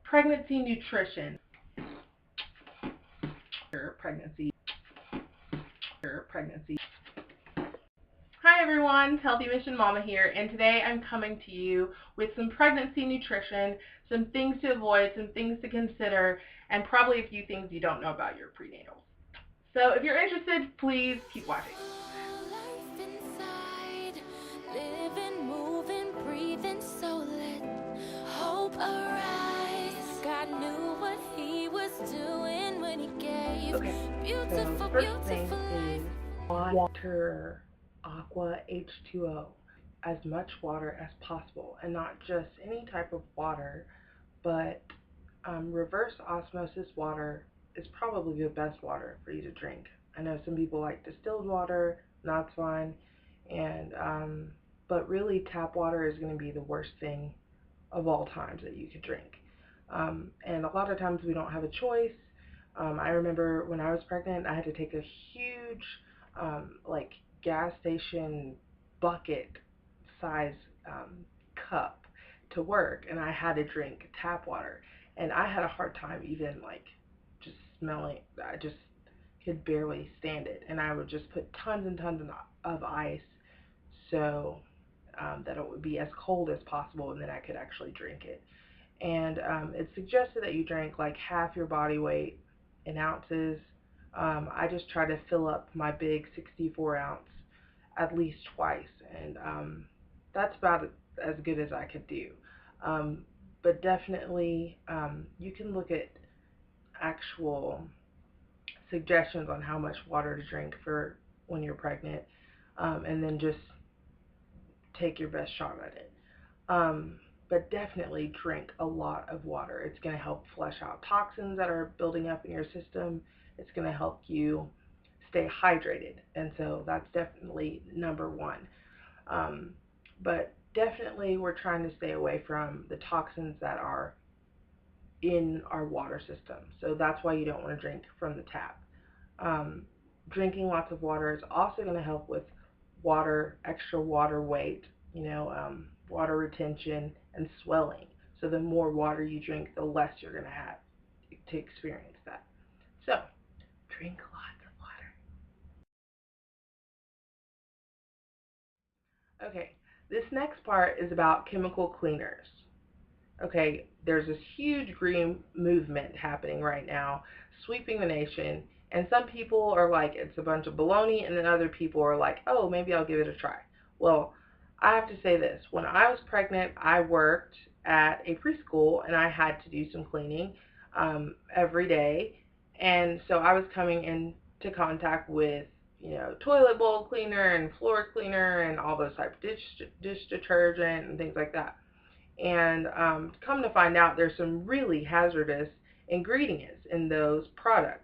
Pregnancy nutrition. Pregnancy. Hi everyone, Healthy Mission Mama here, and today I'm coming to you with some pregnancy nutrition, some things to avoid, some things to consider, and probably a few things you don't know about your prenatals. So if you're interested, please keep watching. Okay, so first thing is water, aqua, H2O, as much water as possible, and not just any type of water, but reverse osmosis water is probably the best water for you to drink. I know some people like distilled water, that's fine, and but really tap water is going to be the worst thing of all times that you could drink. And a lot of times we don't have a choice. I remember when I was pregnant, I had to take a huge, like gas station bucket size cup to work, and I had to drink tap water, and I had a hard time even like just smelling. I just could barely stand it, and I would just put tons and tons of ice so that it would be as cold as possible, and then I could actually drink it. And it's suggested that you drink like half your body weight in ounces. I just try to fill up my big 64 ounce at least twice, and that's about as good as I could do. But definitely, you can look at actual suggestions on how much water to drink for when you're pregnant, and then just take your best shot at it. But definitely drink a lot of water. It's going to help flush out toxins that are building up in your system. It's going to help you stay hydrated, and so that's definitely number one. But definitely we're trying to stay away from the toxins that are in our water system. So that's why you don't want to drink from the tap. Drinking lots of water is also going to help with extra water weight, water retention and swelling. So the more water you drink, the less you're going to have to experience that. So drink lots of water. Okay, this next part is about chemical cleaners. Okay, there's this huge green movement happening right now, sweeping the nation, and some people are like, it's a bunch of baloney, and then other people are like, oh, maybe I'll give it a try. Well, I have to say this. When I was pregnant, I worked at a preschool, and I had to do some cleaning every day, and so I was coming into contact with, toilet bowl cleaner and floor cleaner and all those types of dish detergent and things like that. And come to find out, there's some really hazardous ingredients in those products.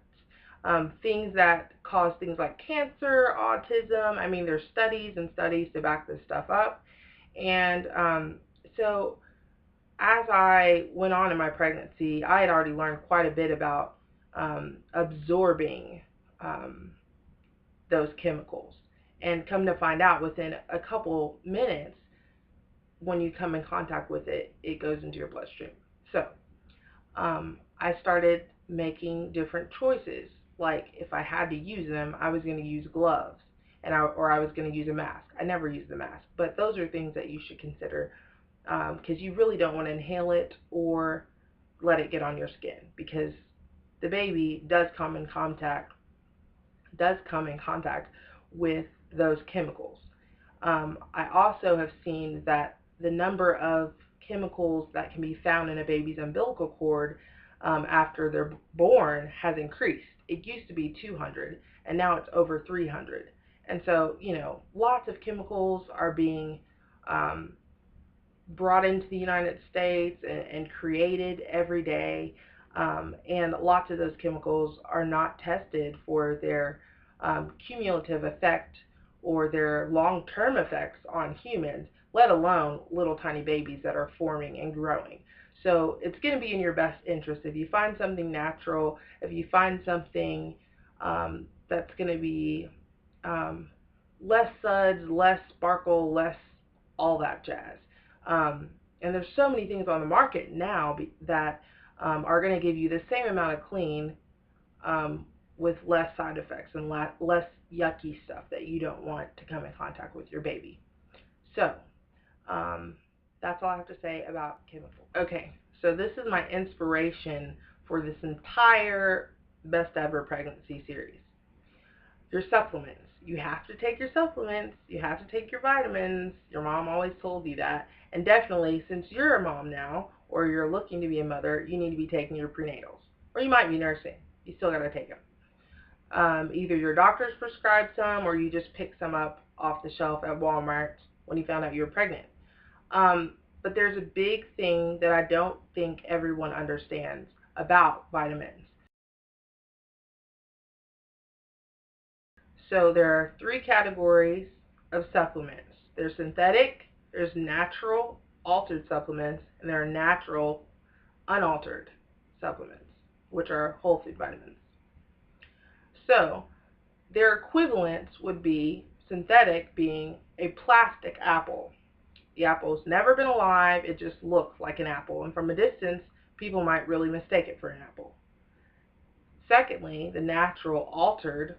Things that cause things like cancer, autism. I mean, there's studies and studies to back this stuff up. And so as I went on in my pregnancy, I had already learned quite a bit about absorbing those chemicals. And come to find out, within a couple minutes, when you come in contact with it, it goes into your bloodstream. So I started making different choices. Like if I had to use them, I was going to use gloves, or I was going to use a mask. I never used the mask, but those are things that you should consider, because you really don't want to inhale it or let it get on your skin, because the baby does come in contact with those chemicals. I also have seen that the number of chemicals that can be found in a baby's umbilical cord after they're born has increased. It used to be 200, and now it's over 300. And so, lots of chemicals are being brought into the United States and created every day. And lots of those chemicals are not tested for their cumulative effect or their long-term effects on humans, let alone little tiny babies that are forming and growing. So it's going to be in your best interest if you find something natural, if you find something that's going to be less suds, less sparkle, less all that jazz. And there's so many things on the market now that are going to give you the same amount of clean with less side effects and less yucky stuff that you don't want to come in contact with your baby. So, that's all I have to say about chemicals. Okay, so this is my inspiration for this entire Best Ever Pregnancy series. Your supplements. You have to take your supplements. You have to take your vitamins. Your mom always told you that. And definitely, since you're a mom now, or you're looking to be a mother, you need to be taking your prenatals. Or you might be nursing. You still got to take them. Either your doctor's prescribed some, or you just pick some up off the shelf at Walmart when you found out you were pregnant. But there's a big thing that I don't think everyone understands about vitamins. So there are three categories of supplements. There's synthetic, there's natural altered supplements, and there are natural unaltered supplements, which are whole food vitamins. So their equivalents would be synthetic being a plastic apple. The apple's never been alive, it just looks like an apple, and from a distance, people might really mistake it for an apple. Secondly, the natural altered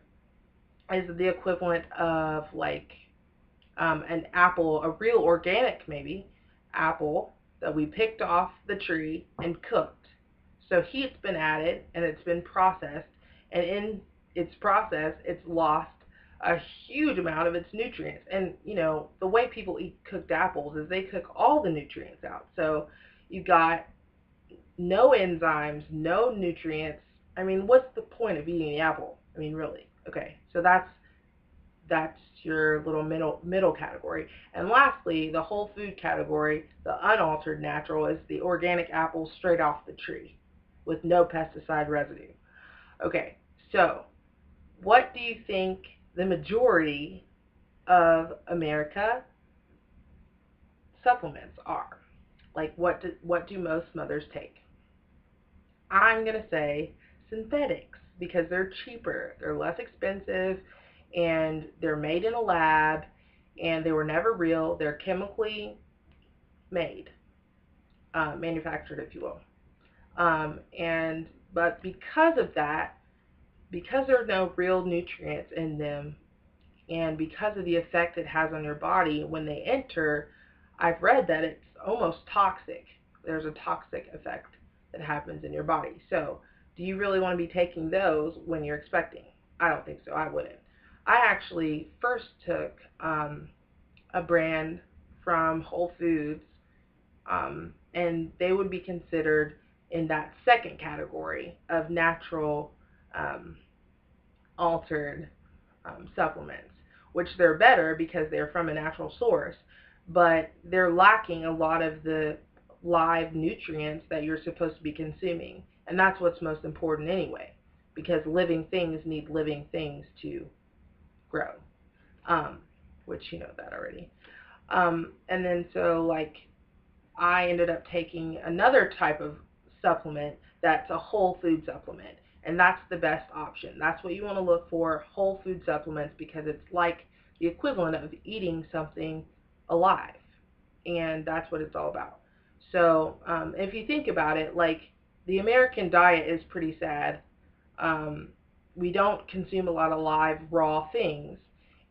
is the equivalent of like an apple, a real organic maybe apple that we picked off the tree and cooked. So heat's been added and it's been processed, and in its process, it's lost a huge amount of its nutrients. And you know, the way people eat cooked apples is they cook all the nutrients out. So you've got no enzymes, no nutrients. I mean, what's the point of eating the apple? I mean, really? Okay, so that's your little middle category. And lastly, the whole food category, the unaltered natural, is the organic apple straight off the tree with no pesticide residue. Okay, so what do you think the majority of America supplements are? Like, what do most mothers take? I'm going to say synthetics, because they're cheaper, they're less expensive, and they're made in a lab, and they were never real. They're chemically made, manufactured, if you will. But because of that, because there are no real nutrients in them, and because of the effect it has on your body when they enter, I've read that it's almost toxic. There's a toxic effect that happens in your body. So, do you really want to be taking those when you're expecting? I don't think so. I wouldn't. I actually first took a brand from Whole Foods, and they would be considered in that second category of natural altered supplements, which they're better because they're from a natural source, but they're lacking a lot of the live nutrients that you're supposed to be consuming. And that's what's most important anyway, because living things need living things to grow, which you know that already. And then so like I ended up taking another type of supplement that's a whole food supplement, and that's the best option. That's what you want to look for, whole food supplements, because it's like the equivalent of eating something alive, and that's what it's all about. So if you think about it, like the American diet is pretty sad. We don't consume a lot of live, raw things.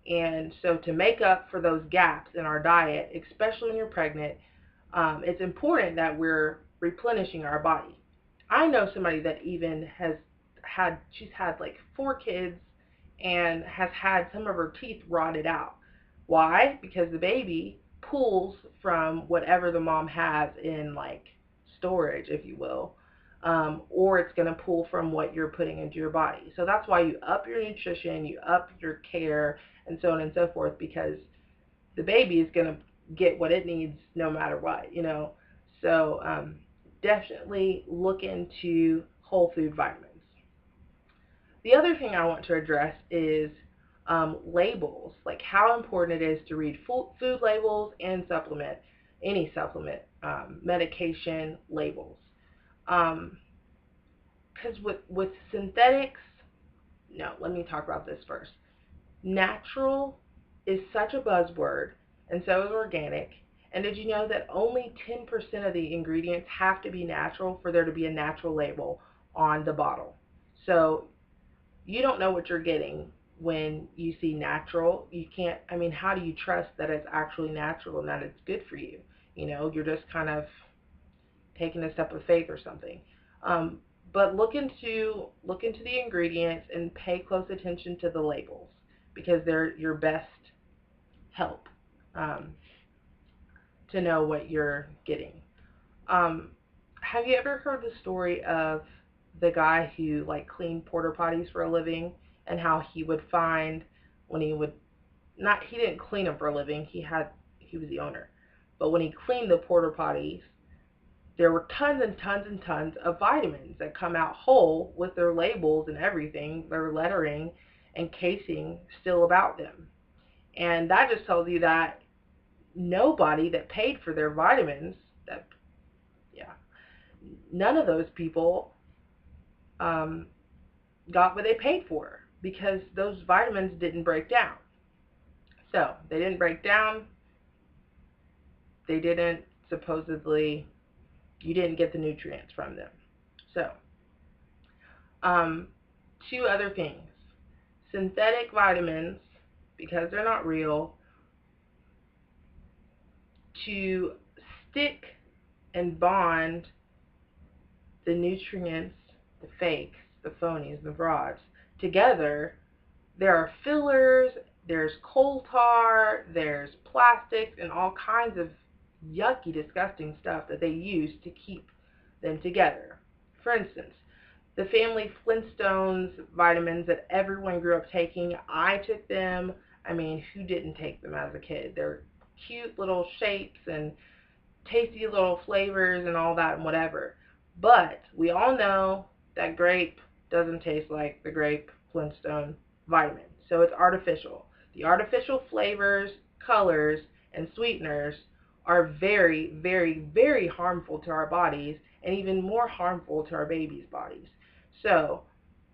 And so to make up for those gaps in our diet, especially when you're pregnant, it's important that we're replenishing our body. I know somebody that even she's had like 4 kids and has had some of her teeth rotted out. Why? Because the baby pulls from whatever the mom has in like storage, if you will, or it's going to pull from what you're putting into your body. So that's why you up your nutrition, you up your care, and so on and so forth, because the baby is going to get what it needs no matter what, you know. So definitely look into whole food vitamins. The other thing I want to address is labels, like how important it is to read food labels and any supplement, medication labels. Because with synthetics, no, let me talk about this first. Natural is such a buzzword, and so is organic, And did you know that only 10% of the ingredients have to be natural for there to be a natural label on the bottle? So you don't know what you're getting when you see natural. You can't, I mean, how do you trust that it's actually natural and that it's good for you? You're just kind of taking a step of faith or something. Um, but look into the ingredients and pay close attention to the labels because they're your best help um, to know what you're getting. Um, have you ever heard the story of the guy who like cleaned porta potties for a living and how he would find when he would not he didn't clean them for a living, he was the owner. But when he cleaned the porta potties, there were tons and tons and tons of vitamins that come out whole with their labels and everything, their lettering and casing still about them. And that just tells you that nobody that paid for their vitamins, that yeah, none of those people um, got what they paid for because those vitamins didn't break down. So they didn't break down. They didn't supposedly, you didn't get the nutrients from them. So, um, two other things. Synthetic vitamins, because they're not real, to stick and bond the nutrients, the fakes, the phonies, the frauds, together, there are fillers, there's coal tar, there's plastics, and all kinds of yucky, disgusting stuff that they use to keep them together. For instance, the family Flintstones vitamins that everyone grew up taking, I took them. I mean, who didn't take them as a kid? They're cute little shapes and tasty little flavors and all that and whatever. But we all know that grape doesn't taste like the grape Flintstone vitamin. So it's artificial. The artificial flavors, colors, and sweeteners are very, very, very harmful to our bodies and even more harmful to our babies' bodies. So,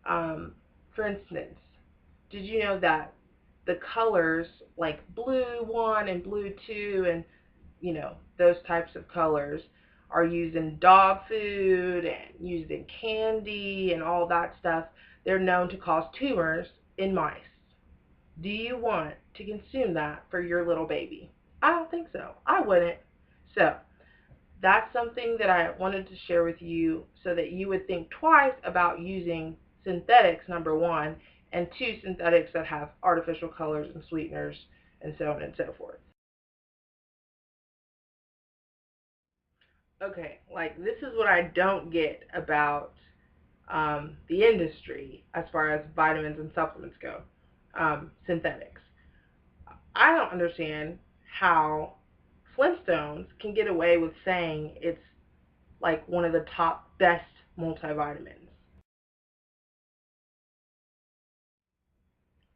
for instance, did you know that the colors like blue 1 and blue 2 and those types of colors are used in dog food and used in candy and all that stuff? They're known to cause tumors in mice. Do you want to consume that for your little baby? I don't think so. I wouldn't. So that's something that I wanted to share with you so that you would think twice about using synthetics, number one, and two, synthetics that have artificial colors and sweeteners and so on and so forth. Okay, like this is what I don't get about the industry as far as vitamins and supplements go. Synthetics. I don't understand how Flintstones can get away with saying it's like one of the top best multivitamins.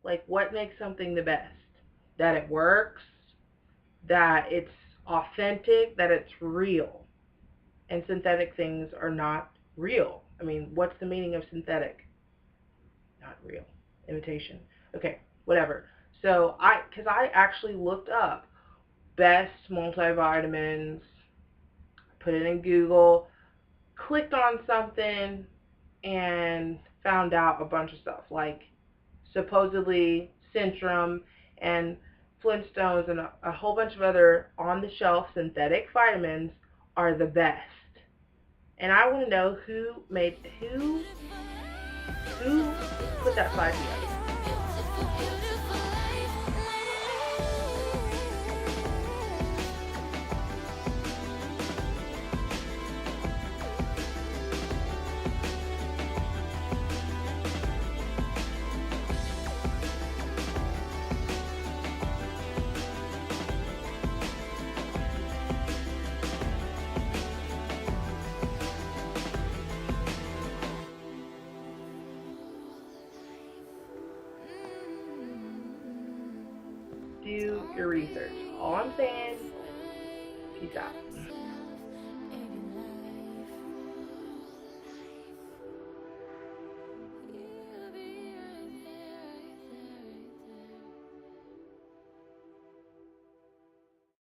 Like, what makes something the best? That it works, that it's authentic, that it's real. And synthetic things are not real. I mean, what's the meaning of synthetic? Not real. Imitation. Okay, whatever. So because I actually looked up best multivitamins, put it in Google, clicked on something, and found out a bunch of stuff like supposedly Centrum and Flintstones and a whole bunch of other on-the-shelf synthetic vitamins are the best. And I want to know who put that slide together. Do your research. All I'm saying, peace out.